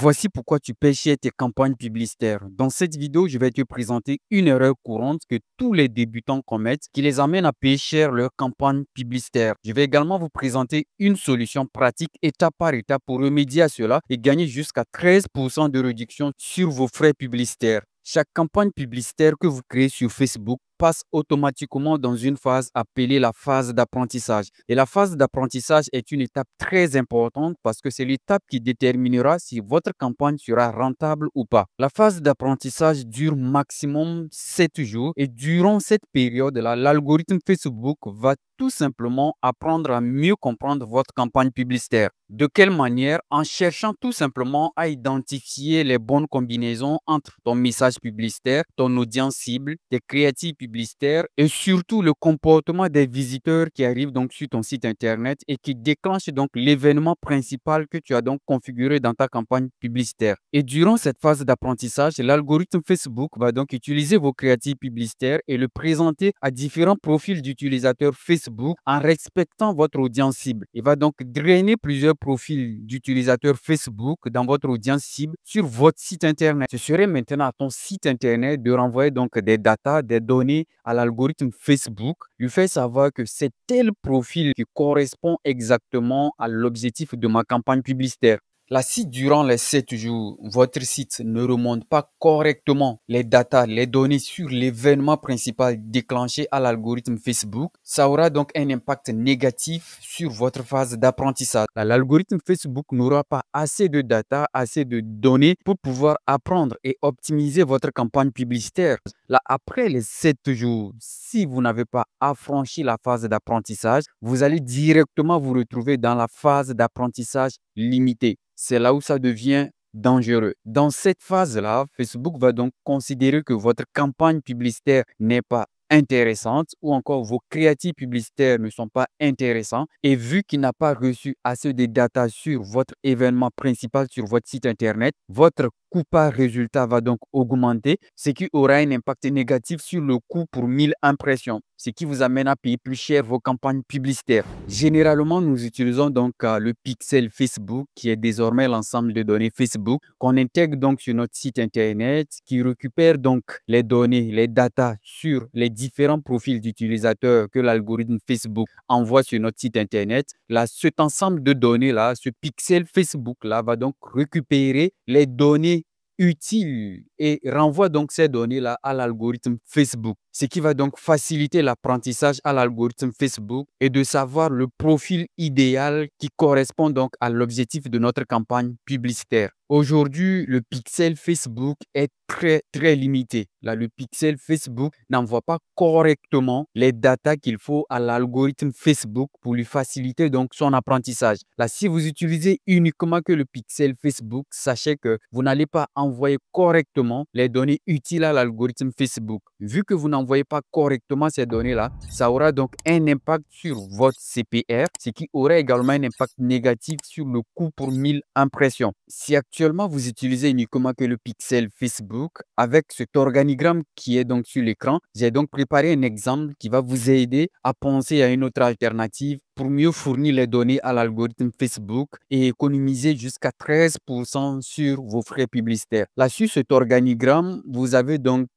Voici pourquoi tu paies cher tes campagnes publicitaires. Dans cette vidéo, je vais te présenter une erreur courante que tous les débutants commettent qui les amène à payer cher leurs campagnes publicitaires. Je vais également vous présenter une solution pratique étape par étape pour remédier à cela et gagner jusqu'à 13% de réduction sur vos frais publicitaires. Chaque campagne publicitaire que vous créez sur Facebook passe automatiquement dans une phase appelée la phase d'apprentissage. Et la phase d'apprentissage est une étape très importante parce que c'est l'étape qui déterminera si votre campagne sera rentable ou pas. La phase d'apprentissage dure maximum 7 jours et durant cette période-là, l'algorithme Facebook va tout simplement apprendre à mieux comprendre votre campagne publicitaire. De quelle manière? En cherchant tout simplement à identifier les bonnes combinaisons entre ton message publicitaire, ton audience cible, tes créatifs publicitaires et surtout le comportement des visiteurs qui arrivent donc sur ton site internet et qui déclenchent donc l'événement principal que tu as donc configuré dans ta campagne publicitaire. Et durant cette phase d'apprentissage, l'algorithme Facebook va donc utiliser vos créatifs publicitaires et le présenter à différents profils d'utilisateurs Facebook en respectant votre audience cible. Il va donc drainer plusieurs profils d'utilisateurs Facebook dans votre audience cible sur votre site internet. Ce serait maintenant à ton site internet de renvoyer donc des datas, des données à l'algorithme Facebook, lui faire savoir que c'est tel profil qui correspond exactement à l'objectif de ma campagne publicitaire. Là, si durant les 7 jours, votre site ne remonte pas correctement les datas, les données sur l'événement principal déclenché à l'algorithme Facebook, ça aura donc un impact négatif sur votre phase d'apprentissage. L'algorithme Facebook n'aura pas assez de data, assez de données pour pouvoir apprendre et optimiser votre campagne publicitaire. Là, après les 7 jours, si vous n'avez pas affranchi la phase d'apprentissage, vous allez directement vous retrouver dans la phase d'apprentissage limitée. C'est là où ça devient dangereux. Dans cette phase-là, Facebook va donc considérer que votre campagne publicitaire n'est pas intéressante ou encore vos créatifs publicitaires ne sont pas intéressants et vu qu'il n'a pas reçu assez de data sur votre événement principal sur votre site internet, votre coût par résultat va donc augmenter, ce qui aura un impact négatif sur le coût pour 1000 impressions, ce qui vous amène à payer plus cher vos campagnes publicitaires. Généralement, nous utilisons donc le pixel Facebook qui est désormais l'ensemble des données Facebook qu'on intègre donc sur notre site internet qui récupère donc les données, les datas sur les différents profils d'utilisateurs que l'algorithme Facebook envoie sur notre site internet. Là, cet ensemble de données-là, ce pixel Facebook-là va donc récupérer les données utiles et renvoie donc ces données-là à l'algorithme Facebook. Ce qui va donc faciliter l'apprentissage à l'algorithme Facebook et de savoir le profil idéal qui correspond donc à l'objectif de notre campagne publicitaire. Aujourd'hui, le pixel Facebook est très limité. Là, le pixel Facebook n'envoie pas correctement les datas qu'il faut à l'algorithme Facebook pour lui faciliter donc son apprentissage. Là, si vous utilisez uniquement que le pixel Facebook, sachez que vous n'allez pas envoyer correctement les données utiles à l'algorithme Facebook. Vu que vous n'envoyez pas correctement ces données-là, ça aura donc un impact sur votre CPR, ce qui aura également un impact négatif sur le coût pour 1000 impressions. Si actuellement vous utilisez uniquement que le pixel Facebook, avec cet organigramme qui est donc sur l'écran, j'ai donc préparé un exemple qui va vous aider à penser à une autre alternative pour mieux fournir les données à l'algorithme Facebook et économiser jusqu'à 13% sur vos frais publicitaires. Là, sur cet organigramme, vous avez donc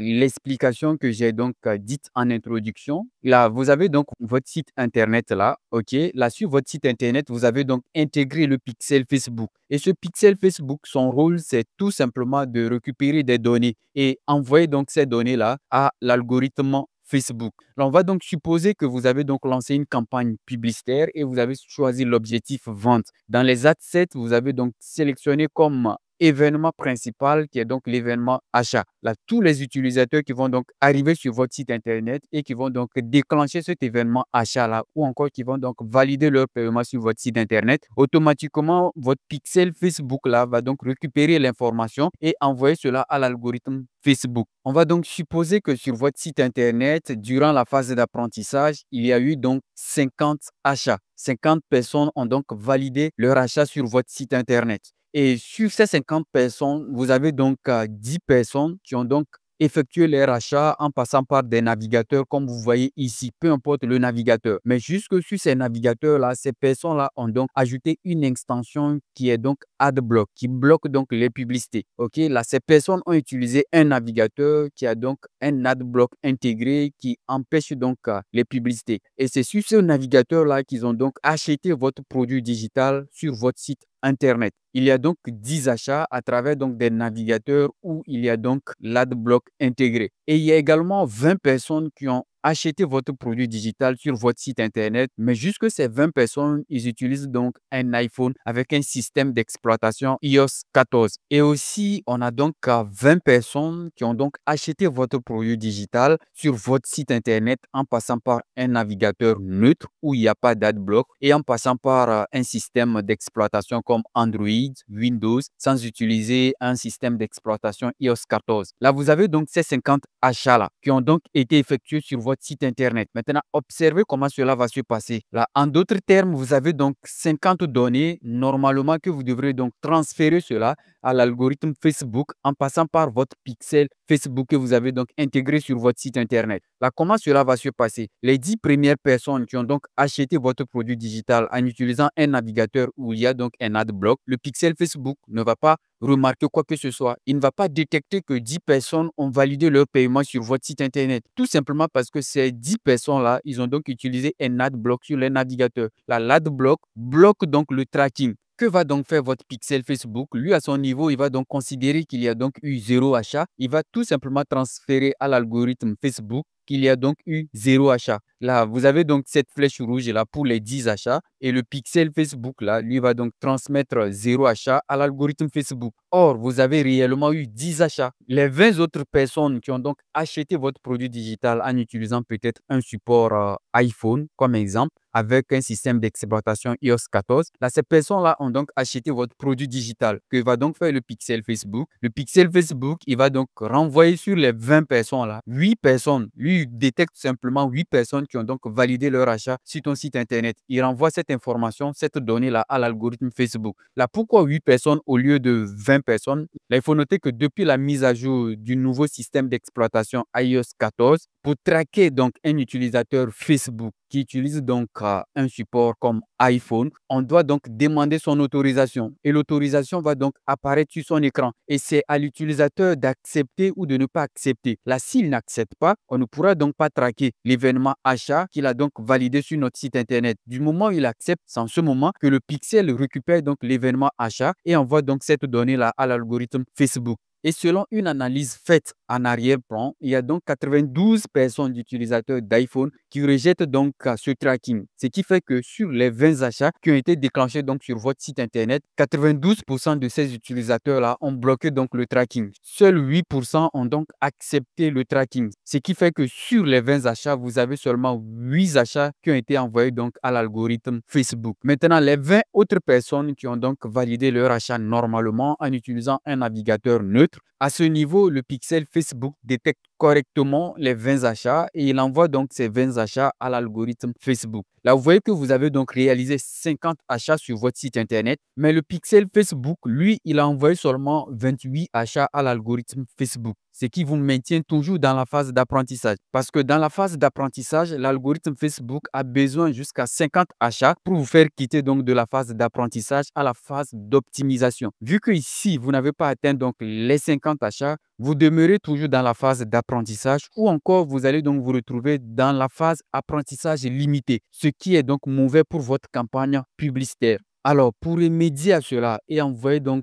l'explication que j'ai donc dite en introduction. Là, vous avez donc votre site internet là, ok. Là, sur votre site internet, vous avez donc intégré le pixel Facebook. Et ce pixel Facebook, son rôle, c'est tout simplement de récupérer des données et envoyer donc ces données-là à l'algorithme Facebook. Là, on va donc supposer que vous avez donc lancé une campagne publicitaire et vous avez choisi l'objectif vente. Dans les adsets, vous avez donc sélectionné comme événement principal qui est donc l'événement achat. Là, tous les utilisateurs qui vont donc arriver sur votre site internet et qui vont donc déclencher cet événement achat-là ou encore qui vont donc valider leur paiement sur votre site internet, automatiquement, votre pixel Facebook-là va donc récupérer l'information et envoyer cela à l'algorithme Facebook. On va donc supposer que sur votre site internet, durant la phase d'apprentissage, il y a eu donc 50 achats. 50 personnes ont donc validé leur achat sur votre site internet. Et sur ces 50 personnes, vous avez donc 10 personnes qui ont donc effectuer leur achat en passant par des navigateurs comme vous voyez ici, peu importe le navigateur. Mais jusque sur ces navigateurs-là, ces personnes-là ont donc ajouté une extension qui est donc AdBlock, qui bloque donc les publicités. OK, là, ces personnes ont utilisé un navigateur qui a donc un AdBlock intégré qui empêche donc les publicités. Et c'est sur ce navigateur-là qu'ils ont donc acheté votre produit digital sur votre site Internet. Il y a donc 10 achats à travers donc des navigateurs où il y a donc l'AdBlock intégré. Et il y a également 20 personnes qui ont acheté votre produit digital sur votre site Internet. Mais jusque ces 20 personnes, ils utilisent donc un iPhone avec un système d'exploitation iOS 14. Et aussi, on a donc 20 personnes qui ont donc acheté votre produit digital sur votre site Internet en passant par un navigateur neutre où il n'y a pas d'AdBlock et en passant par un système d'exploitation comme Android, Windows, sans utiliser un système d'exploitation iOS 14. Là, vous avez donc ces 50 achats-là qui ont donc été effectués sur votre site Internet. Maintenant, observez comment cela va se passer. Là, en d'autres termes, vous avez donc 50 données normalement que vous devrez donc transférer cela à l'algorithme Facebook en passant par votre pixel Facebook que vous avez donc intégré sur votre site Internet. Là, comment cela va se passer? Les 10 premières personnes qui ont donc acheté votre produit digital en utilisant un navigateur où il y a donc un AdBlock, le pixel Facebook ne va pas remarquer quoi que ce soit. Il ne va pas détecter que 10 personnes ont validé leur paiement sur votre site Internet. Tout simplement parce que ces 10 personnes-là, ils ont donc utilisé un AdBlock sur les navigateurs. Là, l'AdBlock bloque donc le tracking. Que va donc faire votre pixel Facebook? Lui, à son niveau, il va donc considérer qu'il y a donc eu 0 achat. Il va tout simplement transférer à l'algorithme Facebook qu'il y a donc eu 0 achat. Là, vous avez donc cette flèche rouge là pour les 10 achats et le pixel Facebook là, lui va donc transmettre 0 achat à l'algorithme Facebook. Or, vous avez réellement eu 10 achats. Les 20 autres personnes qui ont donc acheté votre produit digital en utilisant peut-être un support iPhone comme exemple, avec un système d'exploitation iOS 14. Là, ces personnes-là ont donc acheté votre produit digital que va donc faire le pixel Facebook. Le pixel Facebook, il va donc renvoyer sur les 20 personnes-là. 8 personnes, lui, il détecte simplement 8 personnes qui ont donc validé leur achat sur ton site Internet. Il renvoie cette information, cette donnée-là à l'algorithme Facebook. Là, pourquoi 8 personnes au lieu de 20 personnes? Là, il faut noter que depuis la mise à jour du nouveau système d'exploitation iOS 14, pour traquer donc un utilisateur Facebook qui utilise donc un support comme iPhone, on doit donc demander son autorisation et l'autorisation va donc apparaître sur son écran et c'est à l'utilisateur d'accepter ou de ne pas accepter. Là, s'il n'accepte pas, on ne pourra donc pas traquer l'événement achat qu'il a donc validé sur notre site Internet. Du moment où il accepte, c'est en ce moment que le pixel récupère donc l'événement achat et envoie donc cette donnée-là à l'algorithme Facebook. Et selon une analyse faite en arrière-plan, il y a donc 92 personnes d'utilisateurs d'iPhone qui rejettent donc ce tracking. Ce qui fait que sur les 20 achats qui ont été déclenchés donc sur votre site Internet, 92% de ces utilisateurs-là ont bloqué donc le tracking. Seuls 8% ont donc accepté le tracking. Ce qui fait que sur les 20 achats, vous avez seulement 8 achats qui ont été envoyés donc à l'algorithme Facebook. Maintenant, les 20 autres personnes qui ont donc validé leur achat normalement en utilisant un navigateur neutre, à ce niveau, le pixel Facebook détecte correctement les 20 achats et il envoie donc ces 20 achats à l'algorithme Facebook. Là, vous voyez que vous avez donc réalisé 50 achats sur votre site Internet, mais le pixel Facebook, lui, il a envoyé seulement 28 achats à l'algorithme Facebook, ce qui vous maintient toujours dans la phase d'apprentissage. Parce que dans la phase d'apprentissage, l'algorithme Facebook a besoin jusqu'à 50 achats pour vous faire quitter donc de la phase d'apprentissage à la phase d'optimisation. Vu que ici, vous n'avez pas atteint donc les 50 achats, vous demeurez toujours dans la phase d'apprentissage ou encore vous allez donc vous retrouver dans la phase apprentissage limité, ce qui est donc mauvais pour votre campagne publicitaire. Alors, pour remédier à cela et envoyer donc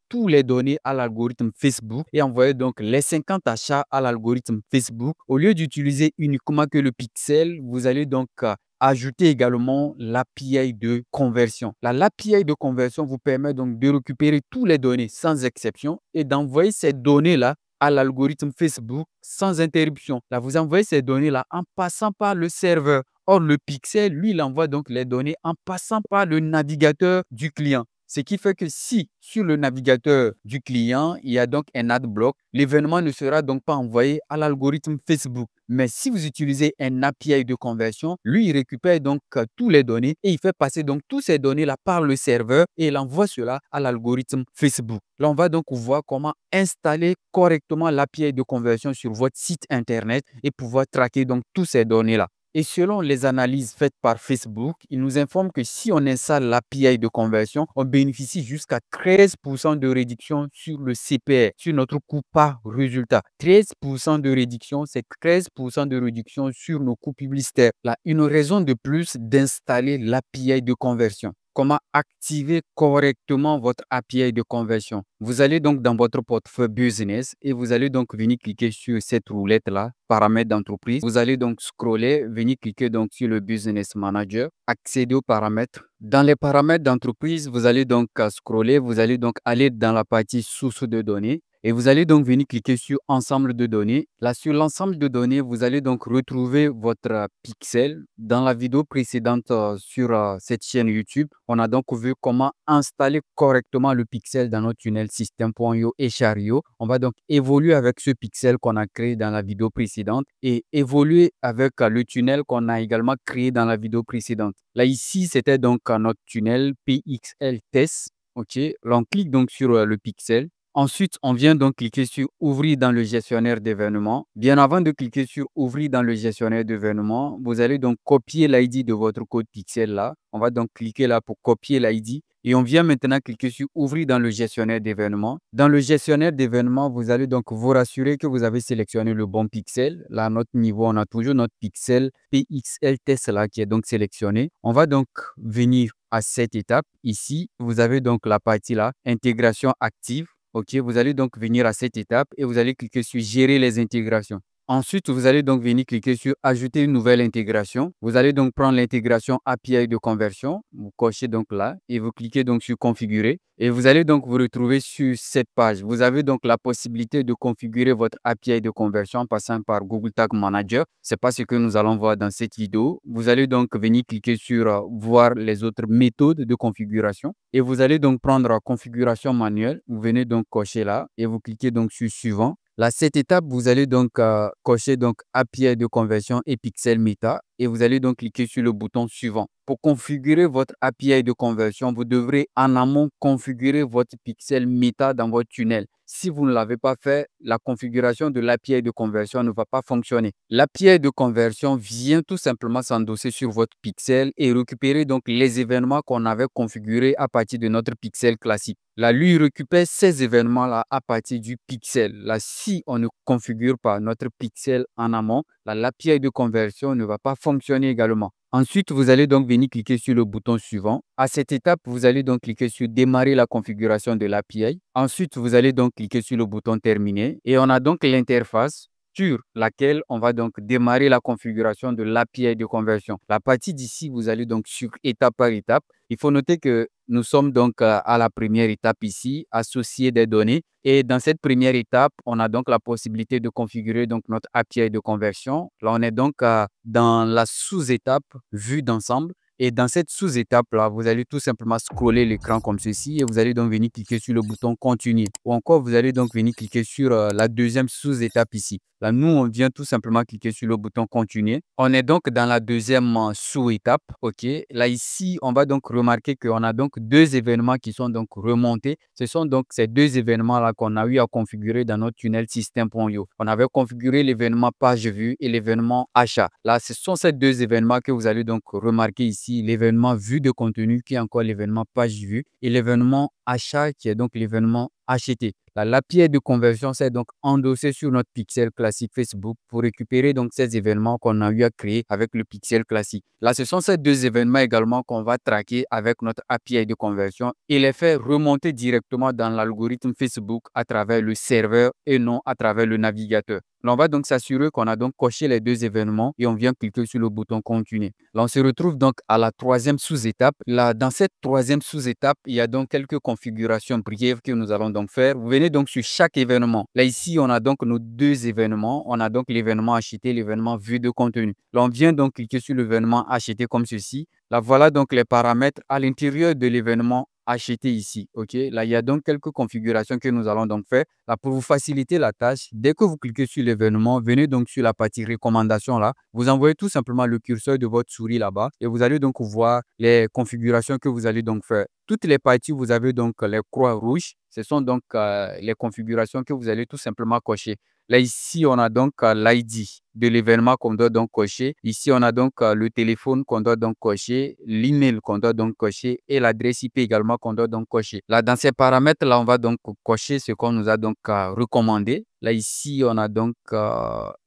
tous les données à l'algorithme Facebook et envoyer donc les 50 achats à l'algorithme Facebook, au lieu d'utiliser uniquement que le pixel, vous allez donc ajouter également l'API de conversion. L'API de conversion vous permet donc de récupérer toutes les données sans exception et d'envoyer ces données-là à l'algorithme Facebook sans interruption. Là, vous envoyez ces données-là en passant par le serveur. Or, le pixel, lui, il envoie donc les données en passant par le navigateur du client. Ce qui fait que si sur le navigateur du client, il y a donc un adblock, l'événement ne sera donc pas envoyé à l'algorithme Facebook. Mais si vous utilisez un API de conversion, lui, il récupère donc toutes les données et il fait passer donc toutes ces données-là par le serveur et il envoie cela à l'algorithme Facebook. Là, on va donc voir comment installer correctement l'API de conversion sur votre site Internet et pouvoir traquer donc toutes ces données-là. Et selon les analyses faites par Facebook, il nous informe que si on installe l'API de conversion, on bénéficie jusqu'à 13% de réduction sur le CPR, sur notre coût par résultat. 13% de réduction, c'est 13% de réduction sur nos coûts publicitaires. Là, une raison de plus d'installer l'API de conversion. Comment activer correctement votre API de conversion? Vous allez donc dans votre portefeuille business et vous allez donc venir cliquer sur cette roulette-là, paramètres d'entreprise. Vous allez donc scroller, venir cliquer donc sur le business manager, accéder aux paramètres. Dans les paramètres d'entreprise, vous allez donc scroller, vous allez donc aller dans la partie source de données. Et vous allez donc venir cliquer sur ensemble de données. Là, sur l'ensemble de données, vous allez donc retrouver votre pixel. Dans la vidéo précédente sur cette chaîne YouTube, on a donc vu comment installer correctement le pixel dans notre tunnel système.io et Chariot. On va donc évoluer avec ce pixel qu'on a créé dans la vidéo précédente et évoluer avec le tunnel qu'on a également créé dans la vidéo précédente. Là, ici, c'était donc notre tunnel PXL test. OK. Là, on clique donc sur le pixel. Ensuite, on vient donc cliquer sur Ouvrir dans le gestionnaire d'événements. Bien avant de cliquer sur Ouvrir dans le gestionnaire d'événements, vous allez donc copier l'ID de votre code pixel là. On va donc cliquer là pour copier l'ID. Et on vient maintenant cliquer sur Ouvrir dans le gestionnaire d'événements. Dans le gestionnaire d'événements, vous allez donc vous rassurer que vous avez sélectionné le bon pixel. Là, à notre niveau, on a toujours notre pixel PXL test là qui est donc sélectionné. On va donc venir à cette étape. Ici, vous avez donc la partie là, intégration active. OK, vous allez donc venir à cette étape et vous allez cliquer sur Gérer les intégrations. Ensuite, vous allez donc venir cliquer sur Ajouter une nouvelle intégration. Vous allez donc prendre l'intégration API de conversion. Vous cochez donc là et vous cliquez donc sur Configurer. Et vous allez donc vous retrouver sur cette page. Vous avez donc la possibilité de configurer votre API de conversion en passant par Google Tag Manager. Ce n'est pas ce que nous allons voir dans cette vidéo. Vous allez donc venir cliquer sur Voir les autres méthodes de configuration. Et vous allez donc prendre Configuration manuelle. Vous venez donc cocher là et vous cliquez donc sur Suivant. Là, cette étape, vous allez donc cocher donc API de conversion et pixel meta et vous allez donc cliquer sur le bouton suivant. Pour configurer votre API de conversion, vous devrez en amont configurer votre pixel meta dans votre tunnel. Si vous ne l'avez pas fait, la configuration de l'API de conversion ne va pas fonctionner. L'API de conversion vient tout simplement s'endosser sur votre pixel et récupérer donc les événements qu'on avait configurés à partir de notre pixel classique. Là, lui, il récupère ces événements-là à partir du pixel. Là, si on ne configure pas notre pixel en amont, l'API de conversion ne va pas fonctionner également. Ensuite, vous allez donc venir cliquer sur le bouton suivant. À cette étape, vous allez donc cliquer sur Démarrer la configuration de l'API. Ensuite, vous allez donc cliquer sur le bouton Terminer et on a donc l'interface sur laquelle on va donc démarrer la configuration de l'API de conversion. La partie d'ici, vous allez donc suivre étape par étape. Il faut noter que nous sommes donc à la première étape ici, associer des données. Et dans cette première étape, on a donc la possibilité de configurer donc notre API de conversion. Là, on est donc dans la sous-étape vue d'ensemble. Et dans cette sous-étape-là, vous allez tout simplement scroller l'écran comme ceci et vous allez donc venir cliquer sur le bouton Continuer. Ou encore, vous allez donc venir cliquer sur la deuxième sous-étape ici. Là, nous, on vient tout simplement cliquer sur le bouton Continuer. On est donc dans la deuxième sous-étape. OK. Là, ici, on va donc remarquer qu'on a donc deux événements qui sont donc remontés. Ce sont donc ces deux événements-là qu'on a eu à configurer dans notre tunnel système.io. On avait configuré l'événement page vue et l'événement achat. Là, ce sont ces deux événements que vous allez donc remarquer ici. L'événement vue de contenu qui est encore l'événement page vue et l'événement achat qui est donc l'événement acheté. L'API de conversion s'est donc endossé sur notre pixel classique Facebook pour récupérer donc ces événements qu'on a eu à créer avec le pixel classique. Là, ce sont ces deux événements également qu'on va traquer avec notre API de conversion et les faire remonter directement dans l'algorithme Facebook à travers le serveur et non à travers le navigateur. Là, on va donc s'assurer qu'on a donc coché les deux événements et on vient cliquer sur le bouton Continuer. Là, on se retrouve donc à la troisième sous-étape. Là, dans cette troisième sous-étape, il y a donc quelques configurations brièves que nous allons donc faire. Vous venez donc sur chaque événement. Là, ici, on a donc nos deux événements. On a donc l'événement acheté, l'événement vue de contenu. Là, on vient donc cliquer sur l'événement acheté comme ceci. Là, voilà donc les paramètres à l'intérieur de l'événement acheter ici. OK? Là, il y a donc quelques configurations que nous allons donc faire. Là, pour vous faciliter la tâche, dès que vous cliquez sur l'événement, venez donc sur la partie recommandations là. Vous envoyez tout simplement le curseur de votre souris là-bas et vous allez donc voir les configurations que vous allez donc faire. Toutes les parties, vous avez donc les croix rouges. Ce sont donc les configurations que vous allez tout simplement cocher. Là, ici, on a donc l'ID de l'événement qu'on doit donc cocher. Ici, on a donc le téléphone qu'on doit donc cocher, l'email qu'on doit donc cocher et l'adresse IP également qu'on doit donc cocher. Là, dans ces paramètres-là, on va donc cocher ce qu'on nous a donc recommandé. Là, ici, on a donc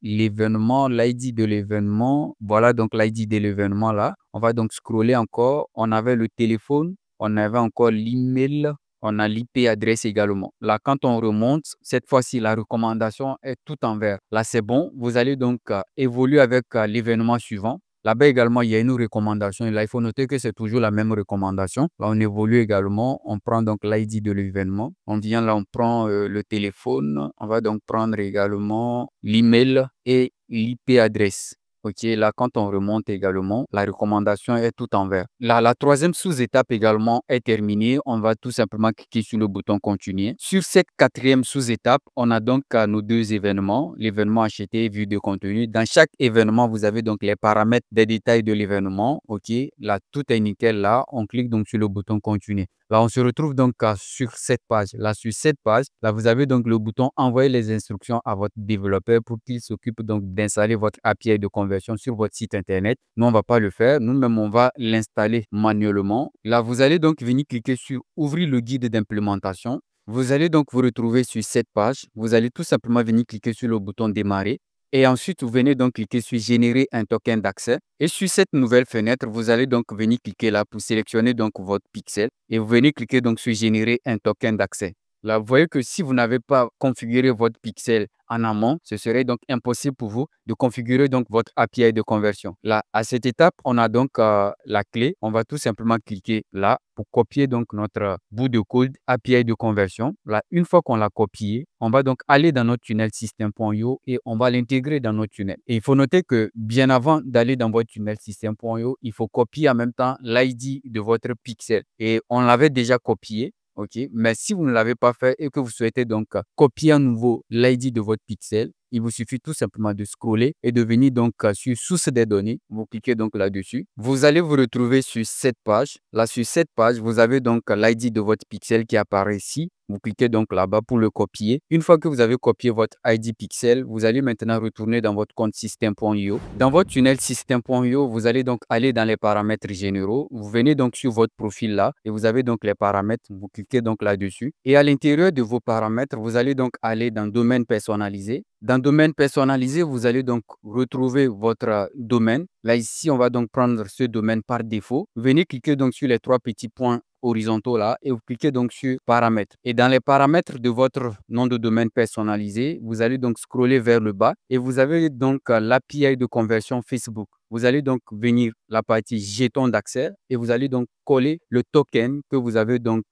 l'événement, l'ID de l'événement. Voilà donc l'ID de l'événement là. On va donc scroller encore. On avait le téléphone, on avait encore l'email. On a l'IP adresse également. Là, quand on remonte, cette fois-ci, la recommandation est tout en vert. Là, c'est bon. Vous allez donc évoluer avec l'événement suivant. Là-bas également, il y a une recommandation. Et là, il faut noter que c'est toujours la même recommandation. Là, on évolue également. On prend donc l'ID de l'événement. On vient là, on prend le téléphone. On va donc prendre également l'email et l'IP adresse. OK, là, quand on remonte également, la recommandation est tout en vert. Là, la troisième sous-étape également est terminée. On va tout simplement cliquer sur le bouton continuer. Sur cette quatrième sous-étape, on a donc nos deux événements, l'événement acheté, vue de contenu. Dans chaque événement, vous avez donc les paramètres des détails de l'événement. OK, là, tout est nickel. Là, on clique donc sur le bouton continuer. Là, on se retrouve donc sur cette page. Là, sur cette page, là, vous avez donc le bouton envoyer les instructions à votre développeur pour qu'il s'occupe donc d'installer votre API de conversion sur votre site internet. Nous, on ne va pas le faire. Nous-mêmes, on va l'installer manuellement. Là, vous allez donc venir cliquer sur ouvrir le guide d'implémentation. Vous allez donc vous retrouver sur cette page. Vous allez tout simplement venir cliquer sur le bouton démarrer. Et ensuite, vous venez donc cliquer sur générer un token d'accès. Et sur cette nouvelle fenêtre, vous allez donc venir cliquer là pour sélectionner donc votre pixel. Et vous venez cliquer donc sur générer un token d'accès. Là, vous voyez que si vous n'avez pas configuré votre pixel en amont, ce serait donc impossible pour vous de configurer donc votre API de conversion. Là, à cette étape, on a donc la clé. On va tout simplement cliquer là pour copier donc notre bout de code API de conversion. Là, une fois qu'on l'a copié, on va donc aller dans notre tunnel system.io et on va l'intégrer dans notre tunnel. Et il faut noter que bien avant d'aller dans votre tunnel system.io, il faut copier en même temps l'ID de votre pixel. Et on l'avait déjà copié. OK, mais si vous ne l'avez pas fait et que vous souhaitez donc copier à nouveau l'ID de votre pixel, il vous suffit tout simplement de scroller et de venir donc sur source des données. Vous cliquez donc là-dessus. Vous allez vous retrouver sur cette page. Là, sur cette page, vous avez donc l'ID de votre pixel qui apparaît ici. Vous cliquez donc là-bas pour le copier. Une fois que vous avez copié votre ID pixel, vous allez maintenant retourner dans votre compte system.io. Dans votre tunnel system.io, vous allez donc aller dans les paramètres généraux. Vous venez donc sur votre profil là et vous avez donc les paramètres. Vous cliquez donc là-dessus. Et à l'intérieur de vos paramètres, vous allez donc aller dans domaine personnalisé. Dans domaine personnalisé, vous allez donc retrouver votre domaine. Là, ici, on va donc prendre ce domaine par défaut. Venez cliquer donc sur les trois petits points horizontaux là et vous cliquez donc sur paramètres. Et dans les paramètres de votre nom de domaine personnalisé, vous allez donc scroller vers le bas et vous avez donc l'API de conversion Facebook. Vous allez donc venir la partie jeton d'accès et vous allez donc coller le token que vous avez donc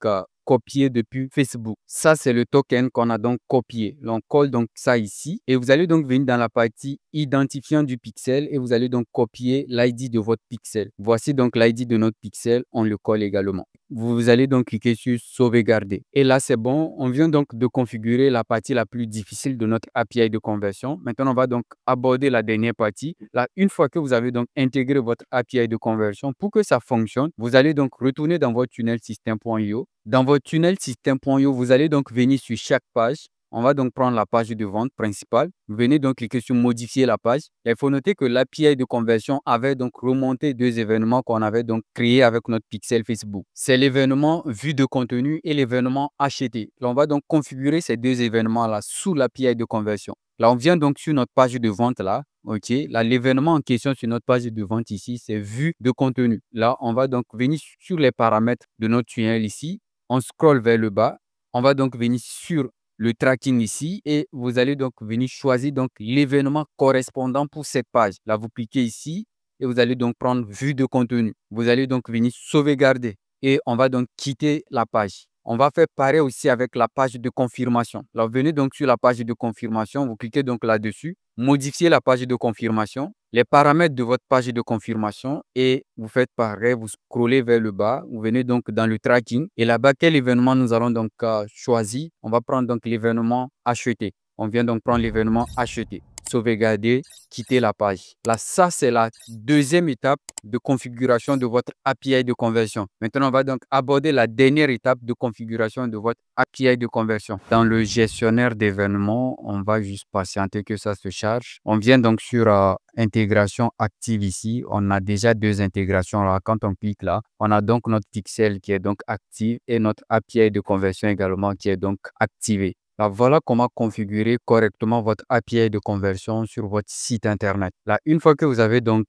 copié depuis Facebook. Ça, c'est le token qu'on a donc copié. On colle donc ça ici et vous allez donc venir dans la partie identifiant du pixel et vous allez donc copier l'ID de votre pixel. Voici donc l'ID de notre pixel. On le colle également. Vous allez donc cliquer sur sauvegarder. Et là, c'est bon. On vient donc de configurer la partie la plus difficile de notre API de conversion. Maintenant, on va donc aborder la dernière partie. Là, une fois que vous avez donc intégré votre API de conversion, pour que ça fonctionne, vous allez donc retourner dans votre tunnel system.io. Dans votre tunnel system.io, vous allez donc venir sur chaque page. On va donc prendre la page de vente principale. Vous venez donc cliquer sur modifier la page. Et il faut noter que l'API de conversion avait donc remonté deux événements qu'on avait donc créés avec notre pixel Facebook. C'est l'événement vue de contenu et l'événement acheté. Là, on va donc configurer ces deux événements-là sous l'API de conversion. Là, on vient donc sur notre page de vente là. OK. Là, l'événement en question sur notre page de vente ici, c'est vue de contenu. Là, on va donc venir sur les paramètres de notre tunnel ici. On scrolle vers le bas. On va donc venir sur le tracking ici et vous allez donc venir choisir donc l'événement correspondant pour cette page. Là, vous cliquez ici et vous allez donc prendre vue de contenu. Vous allez donc venir sauvegarder et on va donc quitter la page. On va faire pareil aussi avec la page de confirmation. Là, vous venez donc sur la page de confirmation, vous cliquez donc là-dessus, modifiez la page de confirmation, les paramètres de votre page de confirmation et vous faites pareil, vous scrollez vers le bas, vous venez donc dans le tracking et là-bas, quel événement nous allons donc choisir? On va prendre donc l'événement acheter. On vient donc prendre l'événement acheter, sauvegarder, quitter la page. Là, ça, c'est la deuxième étape de configuration de votre API de conversion. Maintenant, on va donc aborder la dernière étape de configuration de votre API de conversion. Dans le gestionnaire d'événements, on va juste patienter que ça se charge. On vient donc sur intégration active ici. On a déjà deux intégrations là. Quand on clique là, on a donc notre pixel qui est donc active et notre API de conversion également qui est donc activé. Là, voilà comment configurer correctement votre API de conversion sur votre site Internet. Là, une fois que vous avez donc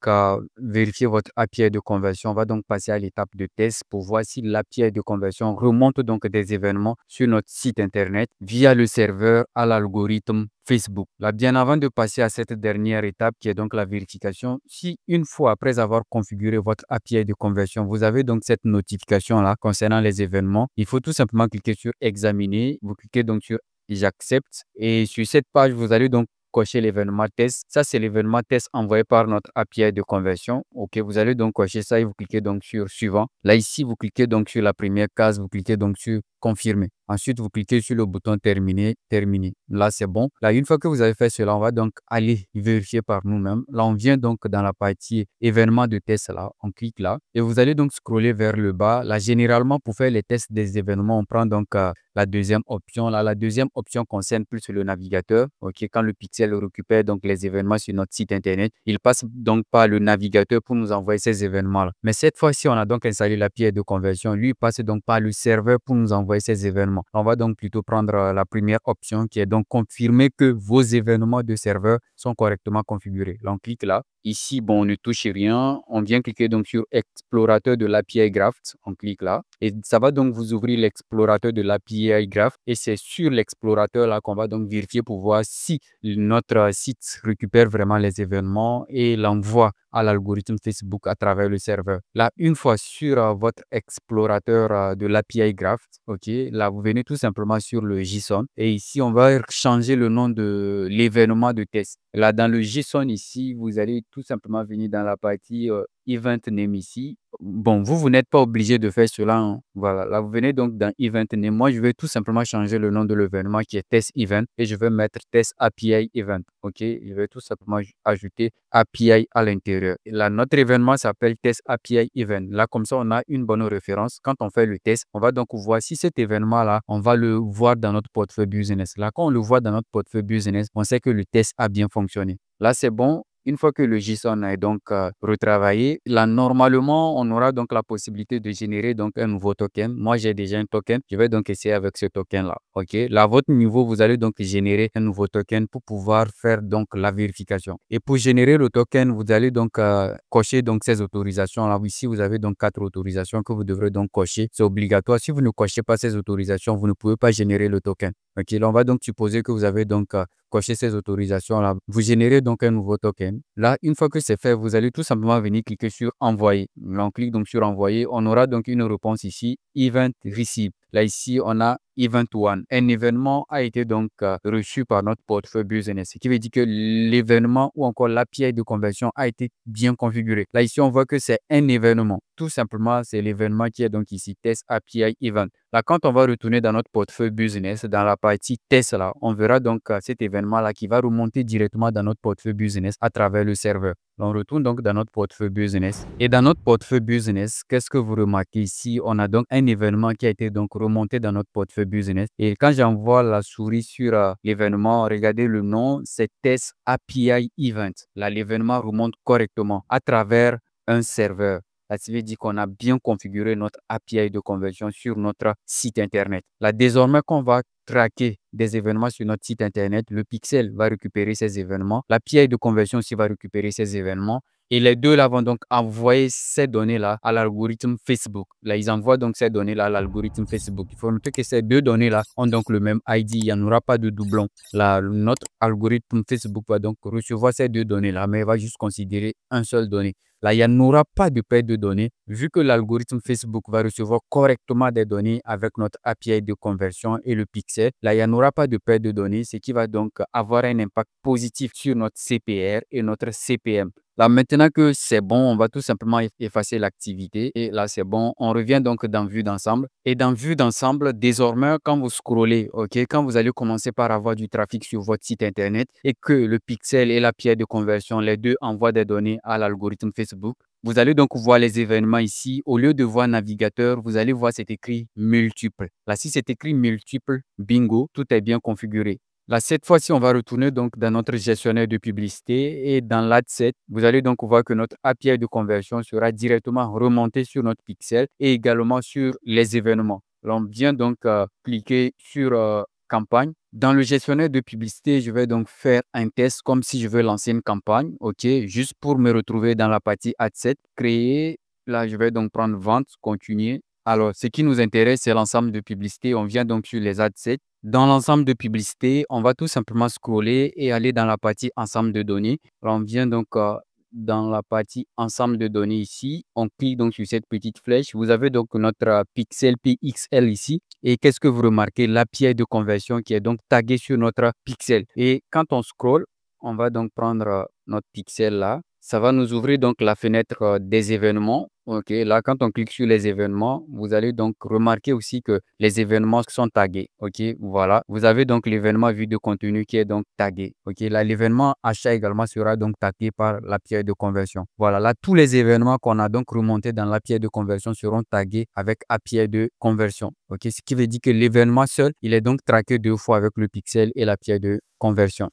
vérifié votre API de conversion, on va donc passer à l'étape de test pour voir si l'API de conversion remonte donc des événements sur notre site Internet via le serveur à l'algorithme Facebook. Là, bien avant de passer à cette dernière étape qui est donc la vérification, si une fois après avoir configuré votre API de conversion, vous avez donc cette notification là concernant les événements, il faut tout simplement cliquer sur examiner. Vous cliquez donc sur j'accepte et sur cette page, vous allez donc cocher l'événement test. Ça, c'est l'événement test envoyé par notre API de conversion. OK, vous allez donc cocher ça et vous cliquez donc sur suivant. Là, ici, vous cliquez donc sur la première case, vous cliquez donc sur confirmer. Ensuite, vous cliquez sur le bouton terminer, terminer. Là, c'est bon. Là, une fois que vous avez fait cela, on va donc aller vérifier par nous-mêmes. Là, on vient donc dans la partie événements de test là. On clique là et vous allez donc scroller vers le bas. Là, généralement, pour faire les tests des événements, on prend donc la deuxième option. Là, la deuxième option concerne plus le navigateur. OK, quand le pixel récupère donc les événements sur notre site Internet, il passe donc par le navigateur pour nous envoyer ces événements-là. Mais cette fois-ci, on a donc installé l'API de conversion. Lui, il passe donc par le serveur pour nous envoyer ces événements. On va donc plutôt prendre la première option qui est donc confirmer que vos événements de serveur sont correctement configurés. Là, on clique là. Ici, bon, on ne touche rien. On vient cliquer donc sur explorateur de l'API Graph. On clique là. Et ça va donc vous ouvrir l'explorateur de l'API Graph. Et c'est sur l'explorateur là qu'on va donc vérifier pour voir si notre site récupère vraiment les événements et l'envoie à l'algorithme Facebook à travers le serveur. Là, une fois sur votre explorateur de l'API Graph, OK, là, vous venez tout simplement sur le JSON et ici, on va changer le nom de l'événement de test. Là, dans le JSON ici, vous allez tout simplement venir dans la partie Event Name ici. Bon, vous n'êtes pas obligé de faire cela, hein. Voilà, là, vous venez donc dans Event Name. Moi, je vais tout simplement changer le nom de l'événement qui est Test Event et je vais mettre Test API Event. OK, je vais tout simplement ajouter API à l'intérieur. Là, notre événement s'appelle Test API Event. Là, comme ça, on a une bonne référence. Quand on fait le test, on va donc voir si cet événement-là, on va le voir dans notre portefeuille business. Là, quand on le voit dans notre portefeuille business, on sait que le test a bien fonctionné. Là, c'est bon. Une fois que le JSON est donc retravaillé, là, normalement, on aura donc la possibilité de générer donc un nouveau token. Moi, j'ai déjà un token. Je vais donc essayer avec ce token-là. OK. Là, à votre niveau, vous allez donc générer un nouveau token pour pouvoir faire donc la vérification. Et pour générer le token, vous allez donc cocher donc ces autorisations. Là, ici, vous avez donc 4 autorisations que vous devrez donc cocher. C'est obligatoire. Si vous ne cochez pas ces autorisations, vous ne pouvez pas générer le token. OK. Là, on va donc supposer que vous avez donc cocher ces autorisations-là. Vous générez donc un nouveau token. Là, une fois que c'est fait, vous allez tout simplement venir cliquer sur envoyer. Là, on clique donc sur envoyer. On aura donc une réponse ici, event receive. Là, ici, on a Event One. Un événement a été donc reçu par notre portefeuille business, ce qui veut dire que l'événement ou encore l'API de conversion a été bien configuré. Là, ici, on voit que c'est un événement. Tout simplement, c'est l'événement qui est donc ici, Test API Event. Là, quand on va retourner dans notre portefeuille business, dans la partie test, là, on verra donc cet événement-là qui va remonter directement dans notre portefeuille business à travers le serveur. On retourne donc dans notre portefeuille business. Et dans notre portefeuille business, qu'est-ce que vous remarquez ici? On a donc un événement qui a été donc remonté dans notre portefeuille business. Et quand j'envoie la souris sur l'événement, regardez le nom, c'est Test API Event. Là, l'événement remonte correctement à travers un serveur. Ça veut dire qu'on a bien configuré notre API de conversion sur notre site Internet. Là, désormais qu'on va traquer des événements sur notre site Internet, le pixel va récupérer ces événements. L'API de conversion aussi va récupérer ces événements. Et les deux là vont donc envoyer ces données-là à l'algorithme Facebook. Là, ils envoient donc ces données-là à l'algorithme Facebook. Il faut noter que ces deux données-là ont donc le même ID. Il n'y en aura pas de doublon. Là, notre algorithme Facebook va donc recevoir ces deux données-là, mais il va juste considérer un seul donnée. Là, il n'y aura pas de perte de données vu que l'algorithme Facebook va recevoir correctement des données avec notre API de conversion et le pixel. Là, il n'y aura pas de perte de données, ce qui va donc avoir un impact positif sur notre CPR et notre CPM. Là, maintenant que c'est bon, on va tout simplement effacer l'activité. Et là, c'est bon. On revient donc dans Vue d'ensemble. Et dans Vue d'ensemble, désormais, quand vous scrollez, OK, quand vous allez commencer par avoir du trafic sur votre site Internet et que le pixel et la pierre de conversion, les deux envoient des données à l'algorithme Facebook, vous allez donc voir les événements ici. Au lieu de voir navigateur, vous allez voir c'est écrit multiple. Là, si c'est écrit multiple, bingo, tout est bien configuré. Là, cette fois-ci, on va retourner donc dans notre gestionnaire de publicité et dans l'adset, vous allez donc voir que notre API de conversion sera directement remontée sur notre pixel et également sur les événements. Là, on vient donc cliquer sur campagne. Dans le gestionnaire de publicité, je vais donc faire un test comme si je veux lancer une campagne, OK, juste pour me retrouver dans la partie adset, créer. Là, je vais donc prendre vente, continuer. Alors, ce qui nous intéresse, c'est l'ensemble de publicité. On vient donc sur les adsets. Dans l'ensemble de publicité, on va tout simplement scroller et aller dans la partie ensemble de données. Alors, on vient donc dans la partie ensemble de données ici. On clique donc sur cette petite flèche. Vous avez donc notre pixel PXL ici. Et qu'est-ce que vous remarquez? L'API de conversion qui est donc tagué sur notre pixel. Et quand on scrolle, on va donc prendre notre pixel là. Ça va nous ouvrir donc la fenêtre des événements. OK, là, quand on clique sur les événements, vous allez donc remarquer aussi que les événements sont tagués. OK, voilà. Vous avez donc l'événement vue de contenu qui est donc tagué. OK, là, l'événement achat également sera donc tagué par l'API de conversion. Voilà, là, tous les événements qu'on a donc remontés dans l'API de conversion seront tagués avec API de conversion. OK, ce qui veut dire que l'événement seul, il est donc traqué 2 fois avec le pixel et l'API de conversion.